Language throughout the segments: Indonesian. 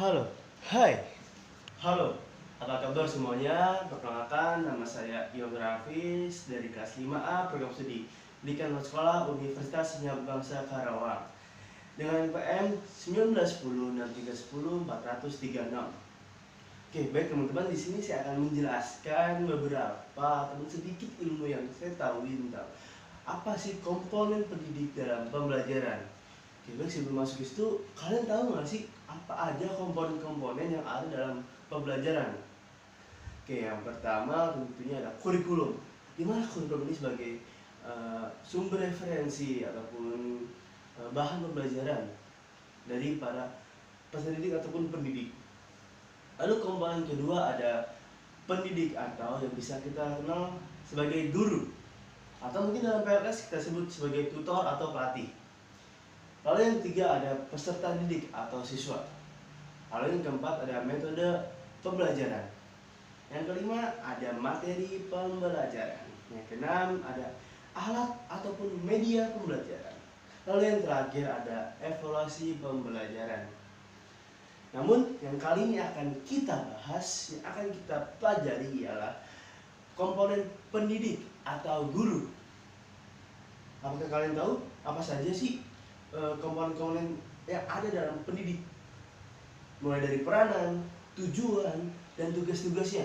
Halo, hai, halo, apa kabar semuanya? Perkenalkan, nama saya Ion Rafis dari kelas 5A program studi Pendidikan Sekolah Universitas Senyap Bangsa Karawang dengan NPM 19106310 Oke, baik teman-teman, di sini saya akan menjelaskan beberapa atau sedikit ilmu yang saya tahu tentang apa sih komponen pendidik dalam pembelajaran. Oke, baik, sebelum masuk ke situ, kalian tahu nggak sih apa aja komponen-komponen yang ada dalam pembelajaran? Oke, yang pertama tentunya ada kurikulum. Di mana kurikulum ini sebagai sumber referensi ataupun bahan pembelajaran dari para peserta didik ataupun pendidik. Lalu komponen kedua ada pendidik atau yang bisa kita kenal sebagai guru, atau mungkin dalam PLS kita sebut sebagai tutor atau pelatih. Lalu yang ketiga ada peserta didik atau siswa. Lalu yang keempat ada metode pembelajaran. Yang kelima ada materi pembelajaran. Yang keenam ada alat ataupun media pembelajaran. Lalu yang terakhir ada evaluasi pembelajaran. Namun yang kali ini akan kita bahas, yang akan kita pelajari ialah komponen pendidik atau guru. Apakah kalian tahu apa saja sih komponen-komponen yang ada dalam pendidik, mulai dari peranan, tujuan, dan tugas-tugasnya?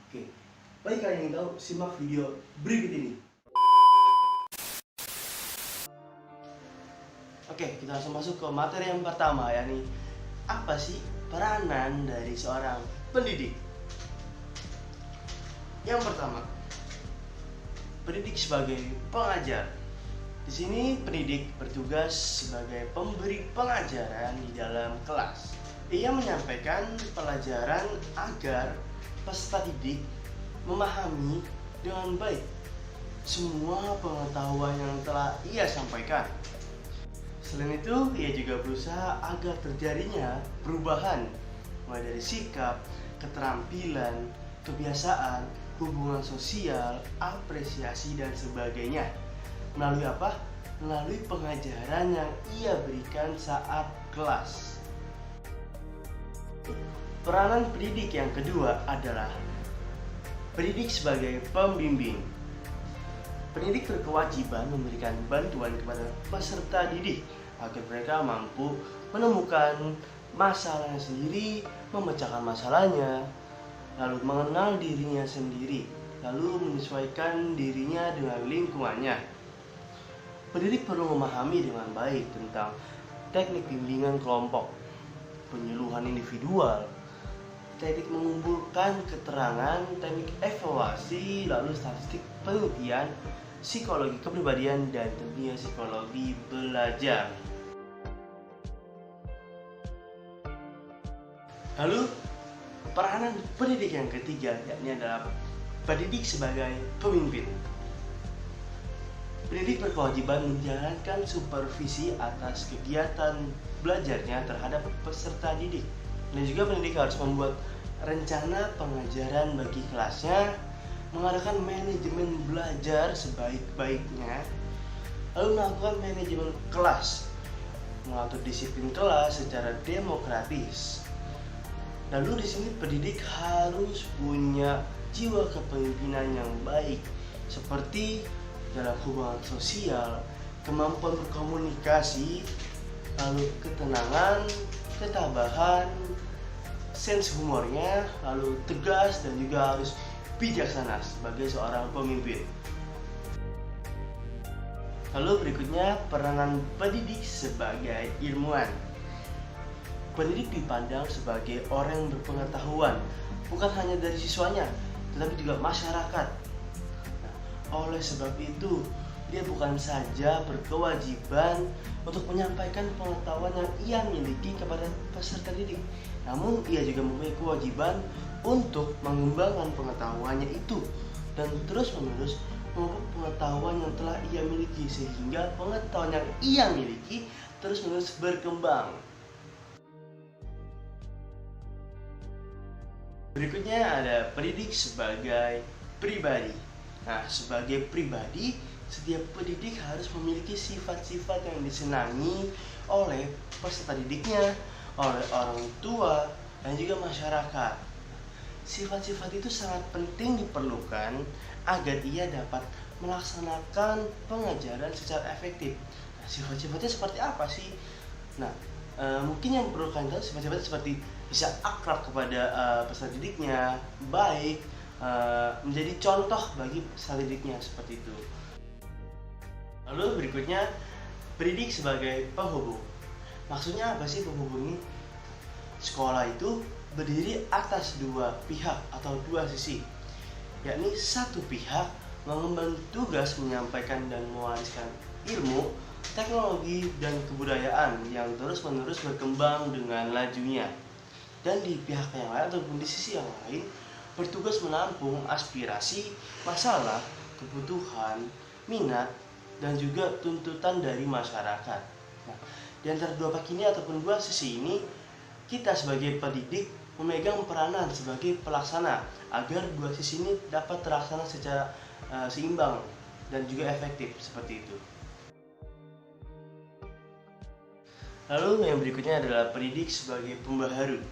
Oke, bagi kalian yang tahu, simak video berikut ini. Oke, kita langsung masuk ke materi yang pertama, yakni apa sih peranan dari seorang pendidik? Yang pertama, pendidik sebagai pengajar. Di sini pendidik bertugas sebagai pemberi pelajaran di dalam kelas. Ia menyampaikan pelajaran agar peserta didik memahami dengan baik semua pengetahuan yang telah ia sampaikan. Selain itu, ia juga berusaha agar terjadinya perubahan mulai dari sikap, keterampilan, kebiasaan, hubungan sosial, apresiasi, dan sebagainya. Melalui apa? Melalui pengajaran yang ia berikan saat kelas. Peranan pendidik yang kedua adalah pendidik sebagai pembimbing. Pendidik berkewajiban memberikan bantuan kepada peserta didik agar mereka mampu menemukan masalahnya sendiri, memecahkan masalahnya, lalu mengenal dirinya sendiri, lalu menyesuaikan dirinya dengan lingkungannya. Pendidik perlu memahami dengan baik tentang teknik bimbingan kelompok, penyuluhan individual, teknik mengumpulkan keterangan, teknik evaluasi, lalu statistik penelitian, psikologi kepribadian, dan tentunya psikologi belajar. Lalu peranan pendidik yang ketiga yakni adalah pendidik sebagai pemimpin. Pendidik berkewajiban menjalankan supervisi atas kegiatan belajarnya terhadap peserta didik. Dan juga pendidik harus membuat rencana pengajaran bagi kelasnya, mengadakan manajemen belajar sebaik-baiknya, lalu melakukan manajemen kelas, mengatur disiplin kelas secara demokratis. Lalu di sini pendidik harus punya jiwa kepemimpinan yang baik, seperti dalam hubungan sosial, kemampuan berkomunikasi, lalu ketenangan, ketabahan, sense humornya, lalu tegas, dan juga harus bijaksana sebagai seorang pemimpin. Lalu berikutnya peranan pendidik sebagai ilmuwan. Pendidik dipandang sebagai orang yang berpengetahuan, bukan hanya dari siswanya, tetapi juga masyarakat. Oleh sebab itu, dia bukan saja berkewajiban untuk menyampaikan pengetahuan yang ia miliki kepada peserta didik, namun ia juga mempunyai kewajiban untuk mengembangkan pengetahuannya itu dan terus-menerus mengungkap pengetahuan yang telah ia miliki, sehingga pengetahuan yang ia miliki terus-menerus berkembang. Berikutnya ada pendidik sebagai pribadi. Nah, sebagai pribadi, setiap pendidik harus memiliki sifat-sifat yang disenangi oleh peserta didiknya oleh orang tua, dan juga masyarakat. Sifat-sifat itu sangat penting diperlukan agar ia dapat melaksanakan pengajaran secara efektif. Nah, sifat-sifatnya seperti apa sih? Nah, mungkin yang perlu kalian tahu sifat-sifatnya seperti bisa akrab kepada peserta didiknya, baik, menjadi contoh bagi peserta didiknya seperti itu. Lalu berikutnya, pendidik sebagai penghubung. Maksudnya apa sih penghubung ini? Sekolah itu berdiri atas dua pihak atau dua sisi, yakni satu pihak mengemban tugas menyampaikan dan mewariskan ilmu, teknologi, dan kebudayaan yang terus-menerus berkembang dengan lajunya. Dan di pihak yang lain ataupun di sisi yang lain bertugas menampung aspirasi, masalah, kebutuhan, minat, dan juga tuntutan dari masyarakat. Nah, di antara dua pihak ini ataupun dua sisi ini, kita sebagai pendidik memegang peranan sebagai pelaksana agar dua sisi ini dapat terlaksana secara seimbang dan juga efektif seperti itu. Lalu yang berikutnya adalah pendidik sebagai pembaharu.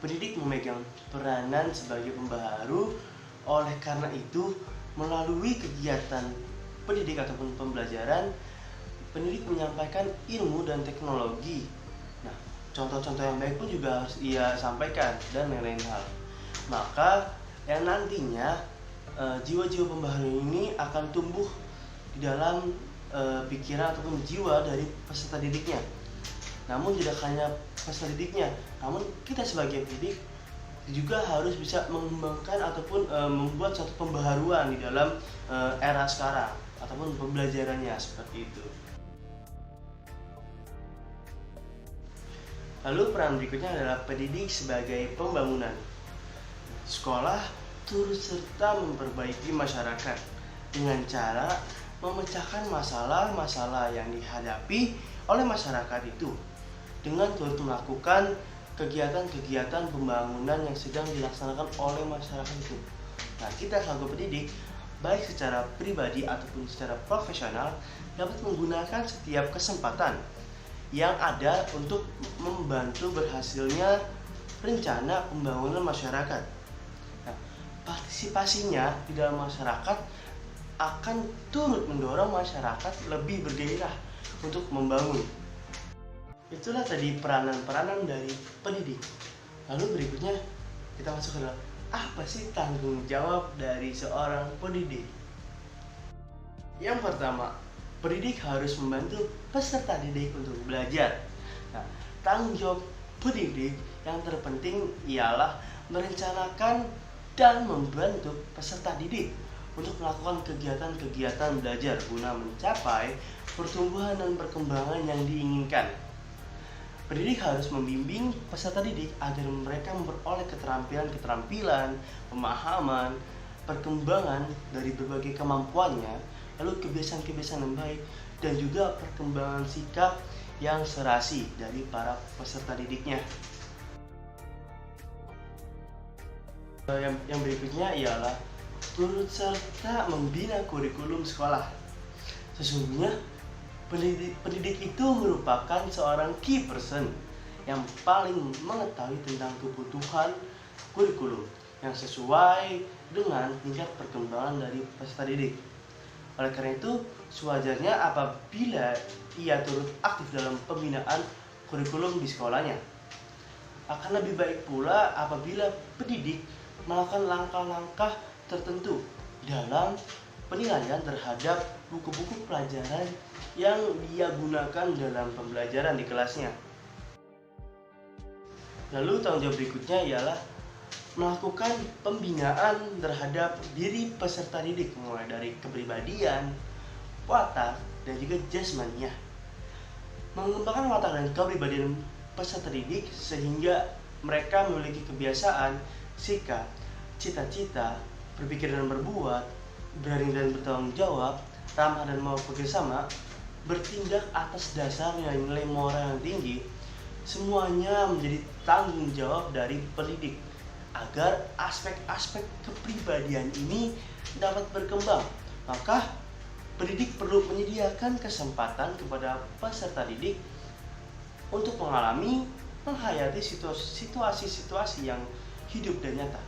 Pendidik memegang peranan sebagai pembaharu, oleh karena itu melalui kegiatan pendidik ataupun pembelajaran, pendidik menyampaikan ilmu dan teknologi. Nah, contoh-contoh yang baik pun juga harus ia sampaikan dan lain-lain hal. Maka yang nantinya jiwa-jiwa pembaharu ini akan tumbuh di dalam pikiran ataupun jiwa dari peserta didiknya. Namun tidak hanya peserta didiknya, namun kita sebagai pendidik juga harus bisa mengembangkan ataupun membuat suatu pembaharuan di dalam era sekarang ataupun pembelajarannya seperti itu. Lalu peran berikutnya adalah pendidik sebagai pembangunan. Sekolah turut serta memperbaiki masyarakat dengan cara memecahkan masalah-masalah yang dihadapi oleh masyarakat itu dengan turut melakukan kegiatan-kegiatan pembangunan yang sedang dilaksanakan oleh masyarakat itu. Nah, kita selaku pendidik, baik secara pribadi ataupun secara profesional, dapat menggunakan setiap kesempatan yang ada untuk membantu berhasilnya rencana pembangunan masyarakat. Nah, partisipasinya di dalam masyarakat akan turut mendorong masyarakat lebih bergairah untuk membangun. Itulah tadi peranan-peranan dari pendidik. Lalu berikutnya kita masuk ke dalam apa sih tanggung jawab dari seorang pendidik. Yang pertama, pendidik harus membantu peserta didik untuk belajar. Nah, tanggung jawab pendidik yang terpenting ialah merencanakan dan membantu peserta didik untuk melakukan kegiatan-kegiatan belajar guna mencapai pertumbuhan dan perkembangan yang diinginkan. Pendidik harus membimbing peserta didik agar mereka memperoleh keterampilan-keterampilan, pemahaman, perkembangan dari berbagai kemampuannya, lalu kebiasaan-kebiasaan yang baik, dan juga perkembangan sikap yang serasi dari para peserta didiknya. Yang berikutnya ialah turut serta membina kurikulum sekolah. Sesungguhnya pendidik itu merupakan seorang key person yang paling mengetahui tentang kebutuhan kurikulum yang sesuai dengan tingkat perkembangan dari peserta didik. Oleh karena itu, sewajarnya apabila ia turut aktif dalam pembinaan kurikulum di sekolahnya. Akan lebih baik pula apabila pendidik melakukan langkah-langkah tertentu dalam penilaian terhadap buku-buku pelajaran yang dia gunakan dalam pembelajaran di kelasnya. Lalu tanggung jawab berikutnya ialah melakukan pembinaan terhadap diri peserta didik, mulai dari kepribadian, watak, dan juga jasmaninya. Mengembangkan watak dan kepribadian peserta didik sehingga mereka memiliki kebiasaan, sikap, cita-cita, berpikir dan berbuat, berani dan bertanggung jawab, ramah dan mau bekerjasama, bertindak atas dasar nilai-nilai moral yang tinggi. Semuanya menjadi tanggung jawab dari pendidik agar aspek-aspek kepribadian ini dapat berkembang. Maka pendidik perlu menyediakan kesempatan kepada peserta didik untuk mengalami, menghayati situasi-situasi yang hidup dan nyata.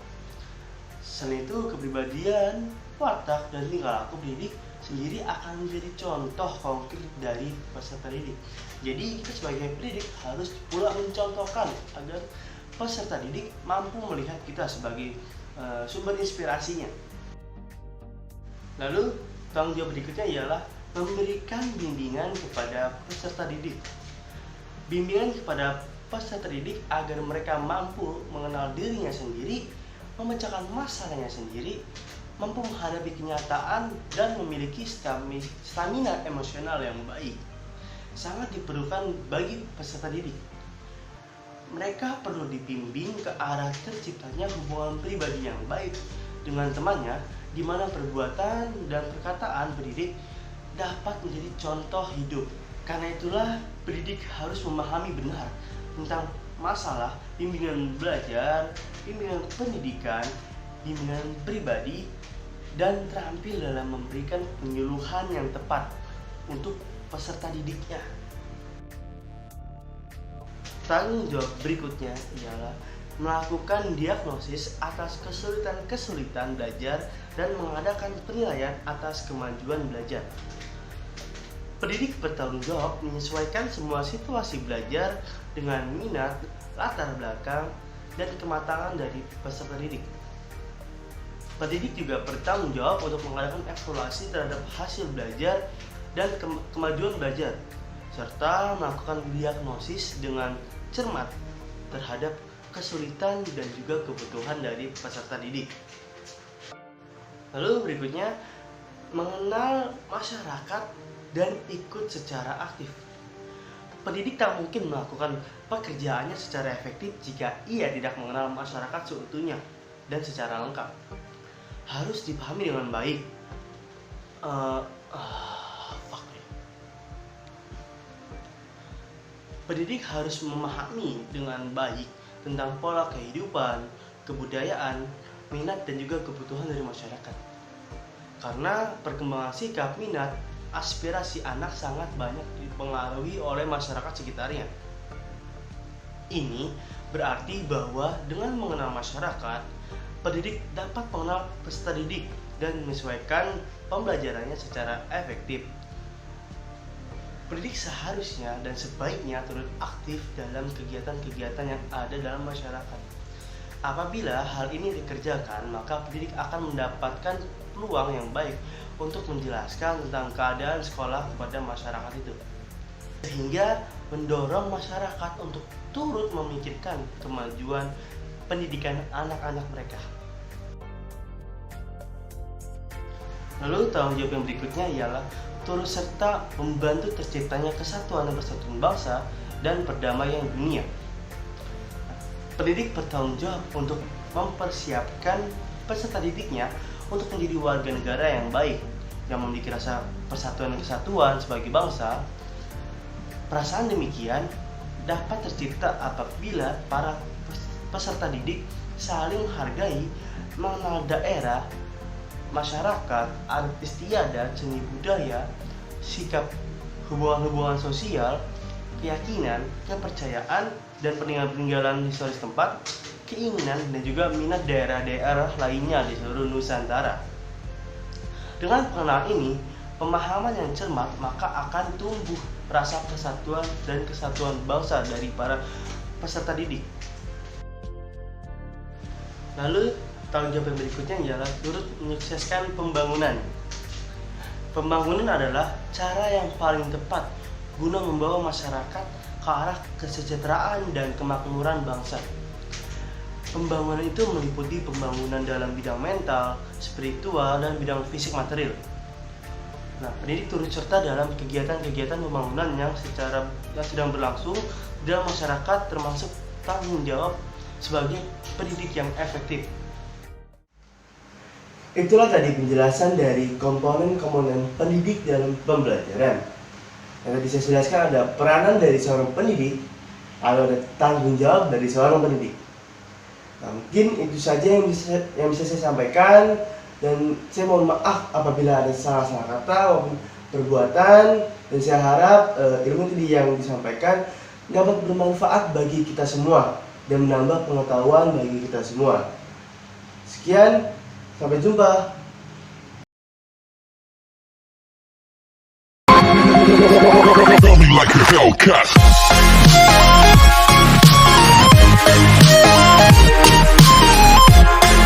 Selain itu, kepribadian, watak, dan tingkah laku pendidik sendiri akan menjadi contoh konkret dari peserta didik. Jadi kita sebagai pendidik harus pula mencontohkan agar peserta didik mampu melihat kita sebagai sumber inspirasinya. Lalu tanggung jawab berikutnya ialah memberikan bimbingan kepada peserta didik. Bimbingan kepada peserta didik agar mereka mampu mengenal dirinya sendiri, memecahkan masalahnya sendiri, mampu menghadapi kenyataan, dan memiliki stamina emosional yang baik. Sangat diperlukan bagi peserta didik. Mereka perlu dibimbing ke arah terciptanya hubungan pribadi yang baik dengan temannya, di mana perbuatan dan perkataan pendidik dapat menjadi contoh hidup. Karena itulah pendidik harus memahami benar tentang masalah bimbingan belajar, bimbingan pendidikan, bimbingan pribadi, dan terampil dalam memberikan penyuluhan yang tepat untuk peserta didiknya. Tanggung jawab berikutnya ialah melakukan diagnosis atas kesulitan belajar dan mengadakan penilaian atas kemajuan belajar. Pendidik bertanggung jawab menyesuaikan semua situasi belajar dengan minat, latar belakang, dan kematangan dari peserta didik. Pendidik juga bertanggung jawab untuk mengadakan evaluasi terhadap hasil belajar dan kemajuan belajar, serta melakukan diagnosis dengan cermat terhadap kesulitan dan juga kebutuhan dari peserta didik. Lalu berikutnya, mengenal masyarakat dan ikut secara aktif. Pendidik tak mungkin melakukan pekerjaannya secara efektif jika ia tidak mengenal masyarakat seutuhnya dan secara lengkap. Harus dipahami dengan baik. Pendidik harus memahami dengan baik tentang pola kehidupan, kebudayaan, minat, dan juga kebutuhan dari masyarakat. Karena perkembangan sikap, minat, aspirasi anak sangat banyak dipengaruhi oleh masyarakat sekitarnya. Ini berarti bahwa dengan mengenal masyarakat, pendidik dapat mengenal peserta didik dan menyesuaikan pembelajarannya secara efektif. Pendidik seharusnya dan sebaiknya turut aktif dalam kegiatan-kegiatan yang ada dalam masyarakat. Apabila hal ini dikerjakan, maka pendidik akan mendapatkan peluang yang baik untuk menjelaskan tentang keadaan sekolah kepada masyarakat itu, sehingga mendorong masyarakat untuk turut memikirkan kemajuan pendidikan anak-anak mereka. Lalu tanggung jawab yang berikutnya ialah turut serta membantu terciptanya kesatuan dan persatuan bangsa dan perdamaian dunia. Pendidik bertanggung jawab untuk mempersiapkan peserta didiknya untuk menjadi warga negara yang baik, yang memiliki rasa persatuan dan kesatuan sebagai bangsa. Perasaan demikian dapat tercipta apabila para peserta didik saling menghargai, mengenal daerah, masyarakat, adat istiadat, seni budaya, sikap hubungan-hubungan sosial, keyakinan, kepercayaan, dan peninggalan historis tempat, keinginan, dan juga minat daerah-daerah lainnya di seluruh Nusantara. Dengan pengenalan ini, pemahaman yang cermat, maka akan tumbuh rasa persatuan dan kesatuan bangsa dari para peserta didik. Lalu tanggung jawab yang berikutnya ialah turut menyukseskan pembangunan. Pembangunan adalah cara yang paling tepat guna membawa masyarakat ke arah kesejahteraan dan kemakmuran bangsa. Pembangunan itu meliputi pembangunan dalam bidang mental, spiritual, dan bidang fisik material. Nah, pendidik turut serta dalam kegiatan-kegiatan pembangunan yang sedang berlangsung dalam masyarakat, termasuk tanggung jawab sebagai pendidik yang efektif. Itulah tadi penjelasan dari komponen-komponen pendidik dalam pembelajaran. Yang tadi saya jelaskan ada peranan dari seorang pendidik, ada tanggung jawab dari seorang pendidik. Nah, mungkin itu saja yang bisa saya sampaikan, dan saya mohon maaf apabila ada salah-salah kata maupun perbuatan, dan saya harap ilmu tadi yang disampaikan dapat bermanfaat bagi kita semua dan menambah pengetahuan bagi kita semua. Sekian, sampai jumpa. Like a Hellcat.